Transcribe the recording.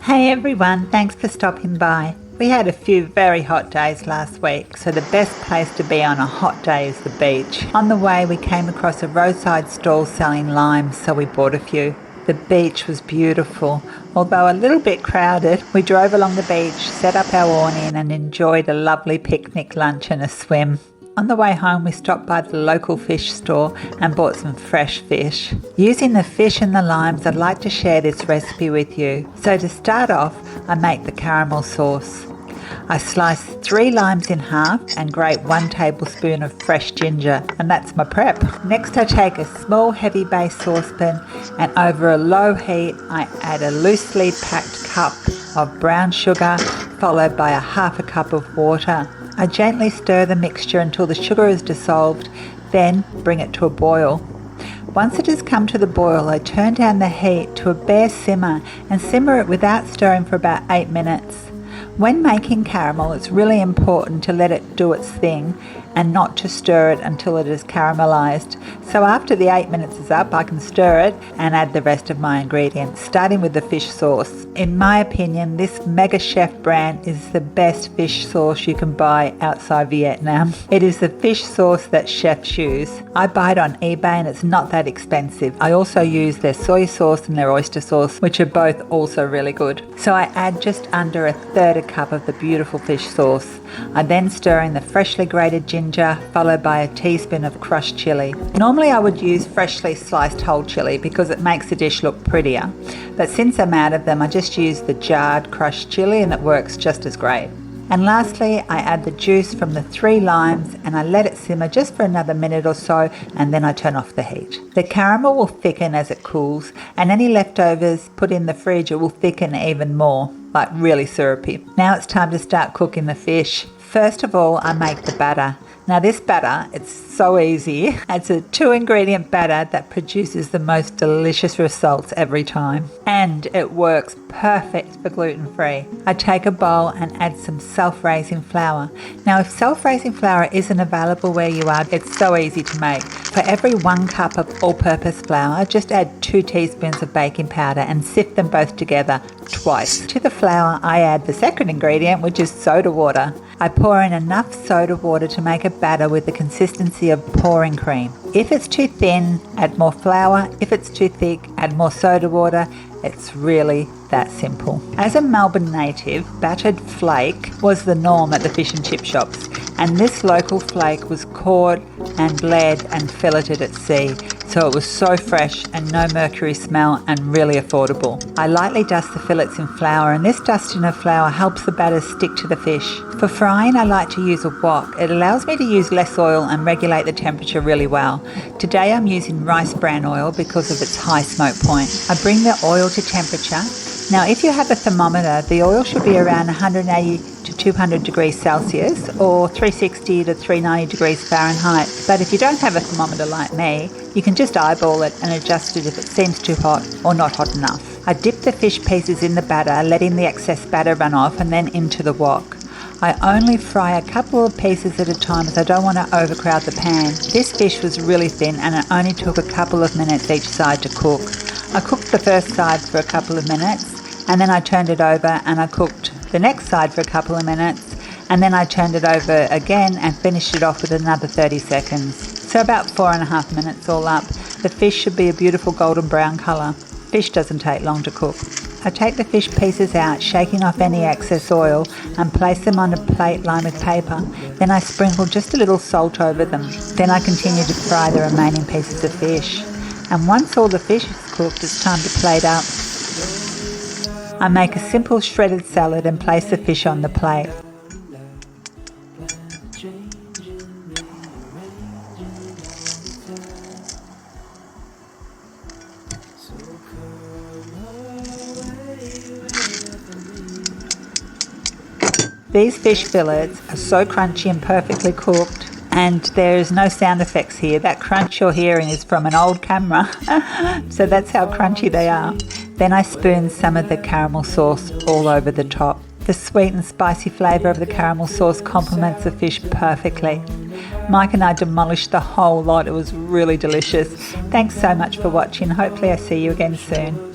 Hey everyone, thanks for stopping by. We had a few very hot days last week, so the best place to be on a hot day is the beach. On the way we came across a roadside stall selling limes, so we bought a few. The beach was beautiful. Although a little bit crowded, we drove along the beach, set up our awning and enjoyed a lovely picnic lunch and a swim. On the way home we stopped by the local fish store and bought some fresh fish. Using the fish and the limes, I'd like to share this recipe with you. So to start off, I make the caramel sauce. I slice 3 limes in half and grate 1 tablespoon of fresh ginger, and that's my prep. Next I take a small heavy base saucepan and over a low heat I add a loosely packed cup of brown sugar followed by a half a cup of water. I gently stir the mixture until the sugar is dissolved, then bring it to a boil. Once it has come to the boil, I turn down the heat to a bare simmer and simmer it without stirring for about 8 minutes. When making caramel, it's really important to let it do its thing and not to stir it until it is caramelized. So after the 8 minutes is up, I can stir it and add the rest of my ingredients, starting with the fish sauce. In my opinion, this Mega Chef brand is the best fish sauce you can buy outside Vietnam. It is the fish sauce that chefs use. I buy it on eBay and it's not that expensive. I also use their soy sauce and their oyster sauce, which are both also really good. So I add just under 1/3 cup of the beautiful fish sauce. I then stir in the freshly grated ginger, followed by a teaspoon of crushed chili. Normally I would use freshly sliced whole chili because it makes the dish look prettier, but since I'm out of them I just use the jarred crushed chili and it works just as great. And lastly, I add the juice from the 3 limes and I let it simmer just for another minute or so, and then I turn off the heat. The caramel will thicken as it cools, and any leftovers put in the fridge it will thicken even more, like really syrupy. Now it's time to start cooking the fish. First of all, I make the batter. Now this batter, it's so easy. It's a 2-ingredient batter that produces the most delicious results every time. And it works perfect for gluten-free. I take a bowl and add some self-raising flour. Now if self-raising flour isn't available where you are, it's so easy to make. For every 1 cup of all-purpose flour, just add 2 teaspoons of baking powder and sift them both together twice. To the flour, I add the second ingredient, which is soda water. I pour in enough soda water to make a batter with the consistency of pouring cream. If it's too thin, add more flour. If it's too thick, add more soda water. It's really that simple. As a Melbourne native, battered flake was the norm at the fish and chip shops, and this local flake was caught and bled and filleted at sea, so it was so fresh and no mercury smell and really affordable. I lightly dust the fillets in flour, and this dusting of flour helps the batter stick to the fish. For frying, I like to use a wok. It allows me to use less oil and regulate the temperature really well. Today I'm using rice bran oil because of its high smoke point. I bring the oil to temperature. Now if you have a thermometer, the oil should be around 180 to 200 degrees Celsius or 360 to 390 degrees Fahrenheit. But if you don't have a thermometer like me, you can just eyeball it and adjust it if it seems too hot or not hot enough. I dip the fish pieces in the batter, letting the excess batter run off, and then into the wok. I only fry a couple of pieces at a time as I don't want to overcrowd the pan. This fish was really thin and it only took a couple of minutes each side to cook. I cooked the first side for a couple of minutes and then I turned it over and I cooked the next side for a couple of minutes and then I turned it over again and finished it off with another 30 seconds. So about 4.5 minutes all up. The fish should be a beautiful golden brown colour. Fish doesn't take long to cook. I take the fish pieces out, shaking off any excess oil, and place them on a plate lined with paper. Then I sprinkle just a little salt over them. Then I continue to fry the remaining pieces of fish. And once all the fish is cooked, it's time to plate up. I make a simple shredded salad and place the fish on the plate. These fish fillets are so crunchy and perfectly cooked, and there is no sound effects here. That crunch you're hearing is from an old camera, so that's how crunchy they are. Then I spoon some of the caramel sauce all over the top. The sweet and spicy flavour of the caramel sauce complements the fish perfectly. Mike and I demolished the whole lot. It was really delicious. Thanks so much for watching. Hopefully I see you again soon.